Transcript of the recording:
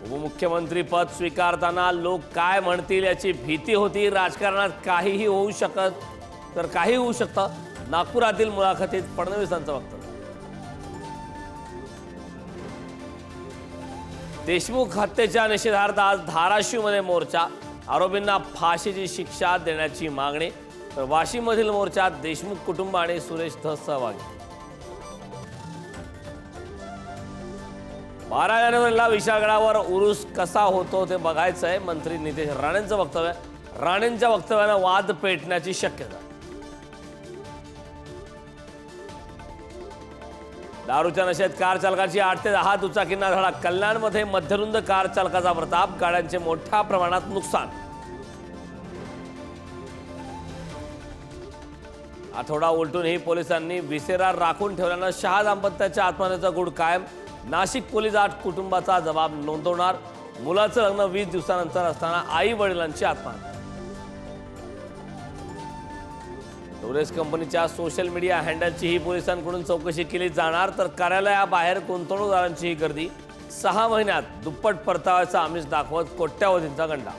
उपमुख्यमंत्री पद स्वीकारताना लोक काय म्हणतील याची भीती होती। राजकारणात काहीही होऊ शकतं। नागपुरातील मुलाखतीत फडणवीसांचं वक्तव्य। देशमुख हत्येच्या निषेधार्थ आज धाराशिवमध्ये मोर्चा। आरोपींना फाशीची शिक्षा देण्याची मागणी। तर वाशीमधील मोर्चात देशमुख कुटुंब आणि सुरेश धस सहभागी। 12 जानेवारीला विशाळगडावर उरूस कसा होतो ते बघायचंय। मंत्री नितेश राणेंचं वक्तव्य। राणेंच्या वक्तव्यानं वाद पेटण्याची शक्यता। दारूच्या नशेत कार चालकाची 8 ते 10 दुचाकींना धडक। कल्याणमध्ये मध्यरुंद कार चालकाचा प्रताप। गाड्यांचे मोठ्या प्रमाणात नुकसान। आठवडा उलटूनही पोलिसांनी विसेरा राखून ठेवल्यानं शहा दाम्पत्याच्या आत्महत्येचा गूढ कायम। नाशिक पोलीस 8 कुटुंबाचा जबाब नोंदवणार। मुलाचं लग्न 20 दिवसानंतर असताना आई वडिलांची आत्महत्या। टोरेस कंपनीच्या सोशल मीडिया हँडलची ही पोलिसांकडून चौकशी केली जाणार। तर कार्यालयाबाहेर गुंतवणूकदारांची गर्दी। 6 महिन्यात दुप्पट परताव्याचा आमिष दाखवत कोट्यावधींचा गंडा।